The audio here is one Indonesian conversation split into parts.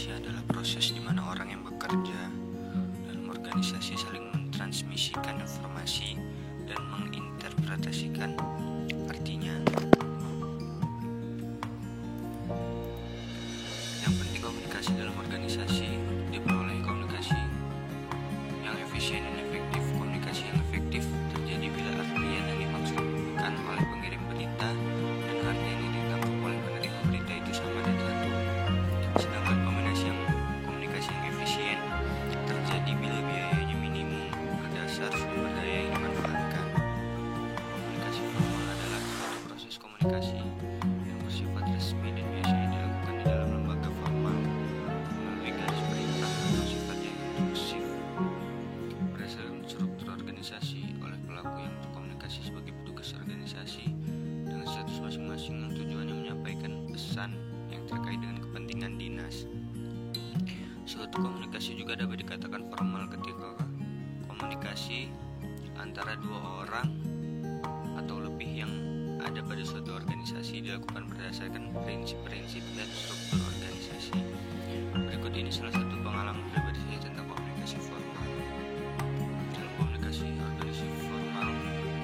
Komunikasi adalah proses di mana orang yang bekerja dalam organisasi saling mentransmisikan informasi dan menginterpretasikan artinya. Yang penting komunikasi dalam organisasi diperoleh komunikasi yang efisien dan efektif. Komunikasi yang efektif terjadi bila artian yang dimaksudkan oleh pengirim berita dan artian yang ditangkap oleh penerima berita itu sama dan satu. Sedangkan komunikasi yang efisien terjadi bila biayanya minimum berdasar sumber daya yang dimanfaatkan. Komunikasi formal adalah suatu proses komunikasi yang bersifat resmi dan biasanya dilakukan di dalam lembaga formal melalui garis perintah atau sifatnya instruksif berdasarkan struktur organisasi oleh pelaku yang berkomunikasi sebagai petugas organisasi dengan status masing-masing yang tujuannya menyampaikan pesan yang terkait dengan kepentingan dinas. Suatu komunikasi juga dapat dikatakan formal ketika komunikasi antara dua orang atau lebih yang ada pada suatu organisasi dilakukan berdasarkan prinsip-prinsip dan struktur organisasi. Berikut ini salah satu pengalaman pribadi saya tentang komunikasi formal. Dalam komunikasi organisasi formal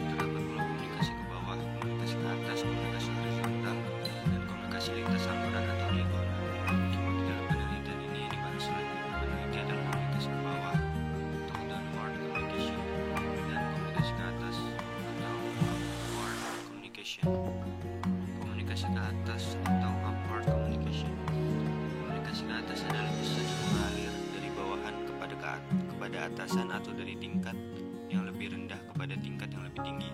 terdapat pula komunikasi ke bawah, komunikasi ke atas, komunikasi horizontal, dan komunikasi lintas anggaran atau diagonal. Di dalam penelitian ini dibahas penelitian dalam komunikasi ke bawah atau downward communication dan komunikasi ke atas atau upward communication. Komunikasi ke atas atau upward communication. Komunikasi ke atas adalah pesan yang mengalir dari bawahan kepada atasan atau dari tingkat yang lebih rendah kepada tingkat yang lebih tinggi.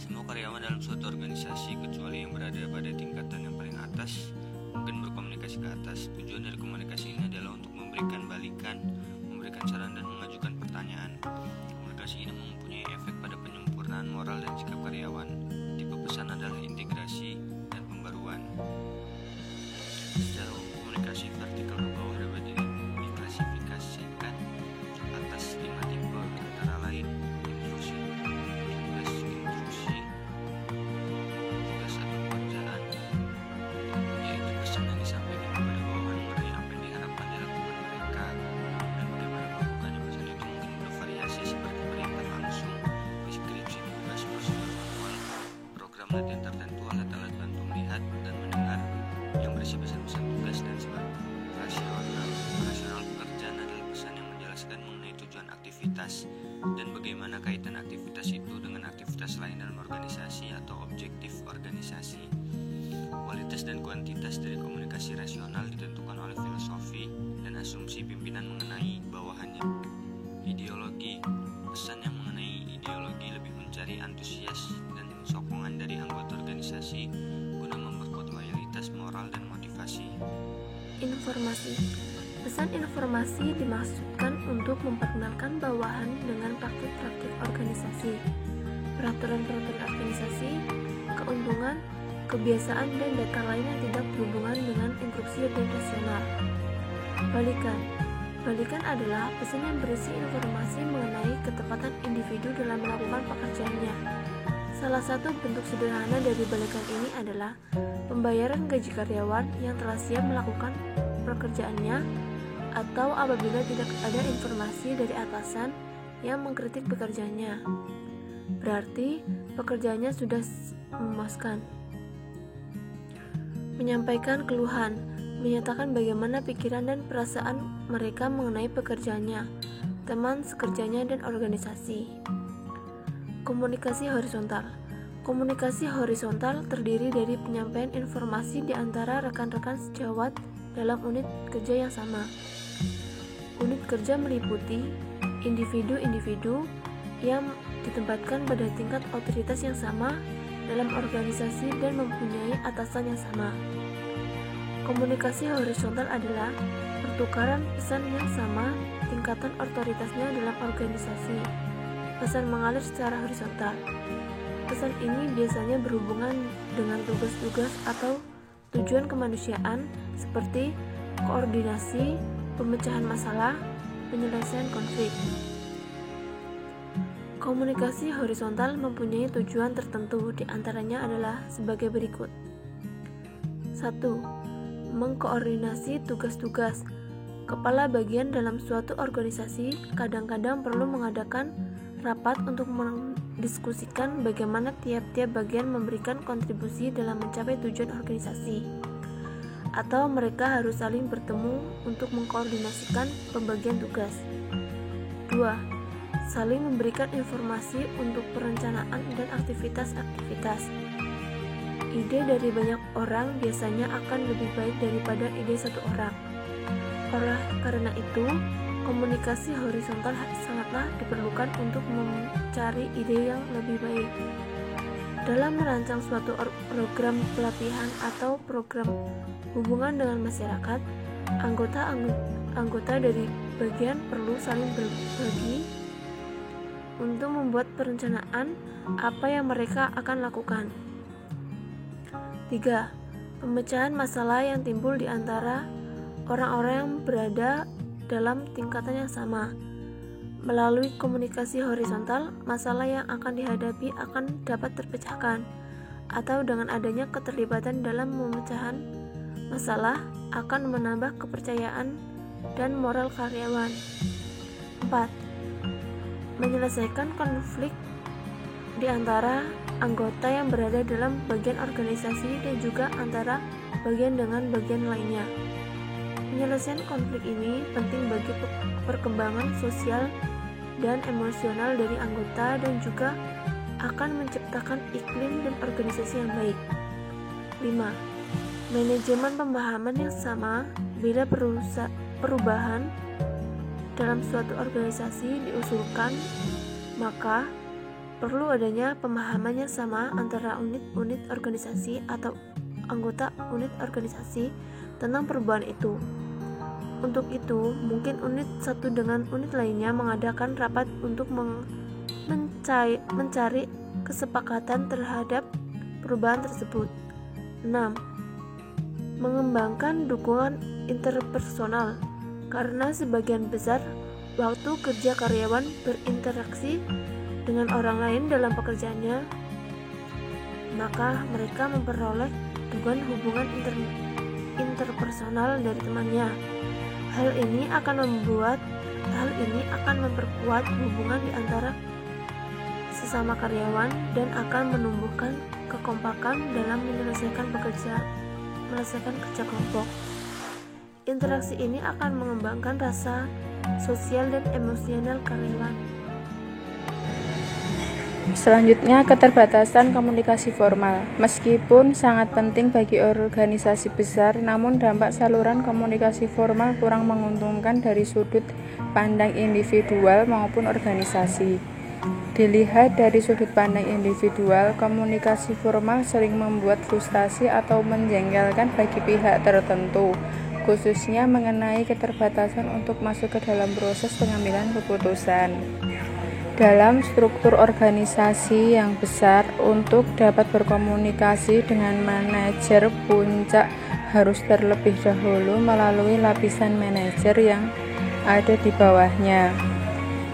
Semua karyawan dalam suatu organisasi kecuali yang berada pada tingkatan yang paling atas mungkin berkomunikasi ke atas. Tujuan dari komunikasi ini adalah untuk memberikan balikan, memberikan saran dan mengajukan pertanyaan. Komunikasi ini mempunyai efek pada penyempurnaan moral dan sikap karyawan. Tipe pesan adalah integrasi dan pembaruan. Secara umum komunikasi vertikal ke bawah dapat diklasifikasikan atas 5 tipe, antara lain intrusi, tugas atau pekerjaan, yaitu pesan yang disampaikan kepada bawahan mengenai apa yang diharapkan dilakukan mereka dan bagaimana melakukannya. Pesan itu mungkin bervariasi seperti perintah langsung, deskripsi tugas, prosedur manual, program latihan tertentu, alat-alat bantu melihat dan mendengar yang berisi pesan-pesan tugas dan sebagainya. Rasional pekerjaan adalah pesan yang menjelaskan mengenai tujuan aktivitas dan bagaimana kaitan aktivitas itu dengan aktivitas lain dalam organisasi atau objektif organisasi. Kualitas dan kuantitas dari komunikasi rasional ditentukan oleh filosofi dan asumsi pimpinan mengenai bawahannya. Ideologi, pesan yang mengenai ideologi lebih mencari antusias dan sokongan dari anggota organisasi guna memperkuat loyalitas moral dan motivasi. Informasi. Pesan informasi dimaksudkan untuk memperkenalkan bawahan dengan praktik-praktik organisasi, peraturan-peraturan organisasi, keuntungan, kebiasaan, dan data lain yang tidak berhubungan dengan instruksi dan rasional. Balikan adalah pesan yang berisi informasi mengenai ketepatan individu dalam melakukan pekerjaannya. Salah satu bentuk sederhana dari balikan ini adalah pembayaran gaji karyawan yang telah siap melakukan pekerjaannya, atau apabila tidak ada informasi dari atasan yang mengkritik pekerjaannya, berarti pekerjaannya sudah memuaskan. Menyampaikan keluhan, menyatakan bagaimana pikiran dan perasaan mereka mengenai pekerjaannya, teman sekerjanya, dan organisasi. Komunikasi horizontal. Komunikasi horizontal terdiri dari penyampaian informasi di antara rekan-rekan sejawat dalam unit kerja yang sama. Unit kerja meliputi individu-individu yang ditempatkan pada tingkat otoritas yang sama dalam organisasi dan mempunyai atasan yang sama. Komunikasi horizontal adalah pertukaran pesan yang sama tingkatan otoritasnya dalam organisasi. Pesan mengalir secara horizontal. Pesan ini biasanya berhubungan dengan tugas-tugas atau tujuan kemanusiaan seperti koordinasi, pemecahan masalah, penyelesaian konflik. Komunikasi horizontal mempunyai tujuan tertentu, di antaranya adalah sebagai berikut. 1. mengkoordinasi tugas-tugas. Kepala bagian dalam suatu organisasi kadang-kadang perlu mengadakan rapat untuk mendiskusikan bagaimana tiap-tiap bagian memberikan kontribusi dalam mencapai tujuan organisasi. Atau mereka harus saling bertemu untuk mengkoordinasikan pembagian tugas. 2. Saling memberikan informasi untuk perencanaan dan aktivitas-aktivitas. Ide dari banyak orang biasanya akan lebih baik daripada ide satu orang. Karena itu, komunikasi horizontal sangatlah diperlukan untuk mencari ide yang lebih baik. Dalam merancang suatu program pelatihan atau program hubungan dengan masyarakat, anggota dari bagian perlu saling berbagi untuk membuat perencanaan apa yang mereka akan lakukan. 3. Pemecahan masalah yang timbul di antara orang-orang yang berada dalam tingkatan yang sama. Melalui komunikasi horizontal, masalah yang akan dihadapi akan dapat terpecahkan, atau dengan adanya keterlibatan dalam pemecahan masalah akan menambah kepercayaan dan moral karyawan. 4. Menyelesaikan konflik di antara anggota yang berada dalam bagian organisasi dan juga antara bagian dengan bagian lainnya. Penyelesaian konflik ini penting bagi perkembangan sosial dan emosional dari anggota dan juga akan menciptakan iklim dan organisasi yang baik. 5. Manajemen pemahaman yang sama. Bila perubahan dalam suatu organisasi diusulkan, maka perlu adanya pemahaman yang sama antara unit-unit organisasi atau anggota unit organisasi tentang perubahan itu. Untuk itu, mungkin unit satu dengan unit lainnya mengadakan rapat untuk mencari kesepakatan terhadap perubahan tersebut. 6. Mengembangkan dukungan interpersonal. Karena sebagian besar waktu kerja karyawan berinteraksi dengan orang lain dalam pekerjaannya, maka mereka memperoleh dukungan hubungan interpersonal dari temannya. Hal ini akan memperkuat hubungan di antara sesama karyawan dan akan menumbuhkan kekompakan dalam menyelesaikan kerja kelompok. Interaksi ini akan mengembangkan rasa sosial dan emosional karyawan. Selanjutnya, keterbatasan komunikasi formal. Meskipun sangat penting bagi organisasi besar, namun dampak saluran komunikasi formal kurang menguntungkan dari sudut pandang individual maupun organisasi. Dilihat dari sudut pandang individual, komunikasi formal sering membuat frustasi atau menjengkelkan bagi pihak tertentu, khususnya mengenai keterbatasan untuk masuk ke dalam proses pengambilan keputusan. Dalam struktur organisasi yang besar, untuk dapat berkomunikasi dengan manajer puncak harus terlebih dahulu melalui lapisan manajer yang ada di bawahnya.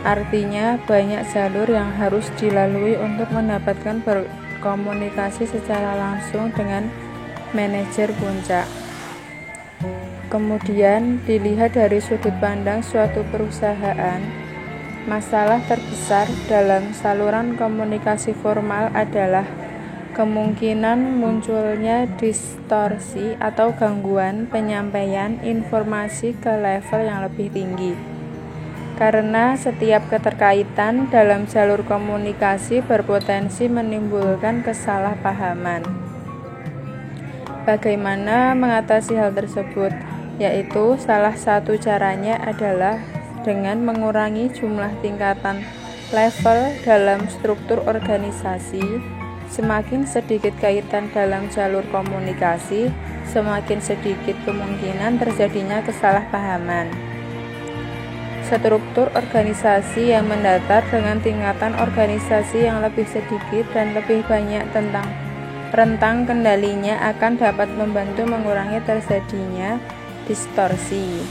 Artinya, banyak jalur yang harus dilalui untuk mendapatkan berkomunikasi secara langsung dengan manajer puncak. Kemudian, dilihat dari sudut pandang suatu perusahaan, masalah terbesar dalam saluran komunikasi formal adalah kemungkinan munculnya distorsi atau gangguan penyampaian informasi ke level yang lebih tinggi. Karena setiap keterkaitan dalam jalur komunikasi berpotensi menimbulkan kesalahpahaman. Bagaimana mengatasi hal tersebut? Yaitu salah satu caranya adalah dengan mengurangi jumlah tingkatan level dalam struktur organisasi. Semakin sedikit kaitan dalam jalur komunikasi, semakin sedikit kemungkinan terjadinya kesalahpahaman. Struktur organisasi yang mendatar dengan tingkatan organisasi yang lebih sedikit dan lebih banyak tentang rentang kendalinya akan dapat membantu mengurangi terjadinya distorsi.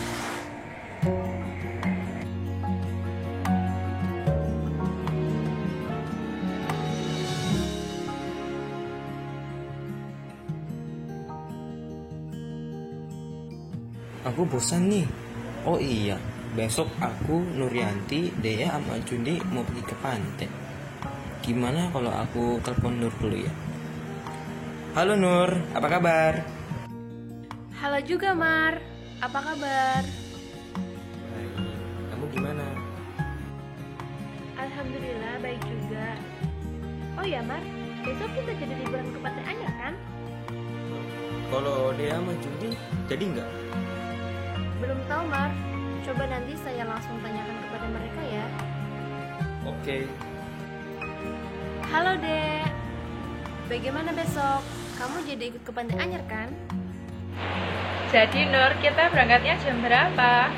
aku bosan nih. Oh iya, besok aku, Nuryanti, Dea sama Jundi mau pergi ke pantai. Gimana kalau aku telepon Nur dulu ya? Halo Nur, apa kabar? Halo juga Mar, apa kabar? Baik, kamu gimana? Alhamdulillah baik juga. Oh ya Mar, besok kita jadi liburan ke Pantai Anyer kan? Kalau Dea sama Jundi, jadi nggak? Belum tahu Mar, coba nanti saya langsung tanyakan kepada mereka ya. Oke. Halo Dek, bagaimana besok? Kamu jadi ikut ke Pantai Anyer kan? Jadi Nur, kita berangkatnya jam berapa?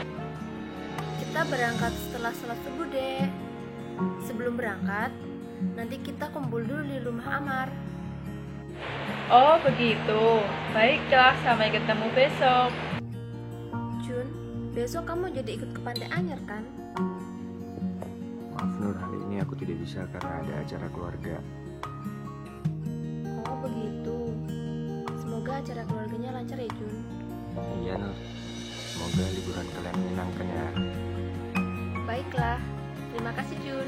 Kita berangkat setelah sholat subuh Dek. Sebelum berangkat, nanti kita kumpul dulu di rumah Amar. Oh begitu, baiklah sampai ketemu besok. Jun, besok kamu jadi ikut ke Pantai Anyer kan? Maaf Nur, hari ini aku tidak bisa karena ada acara keluarga. Oh begitu. Semoga acara keluarganya lancar ya Jun. Iya Nur, semoga liburan kalian menyenangkan ya. Baiklah, terima kasih Jun.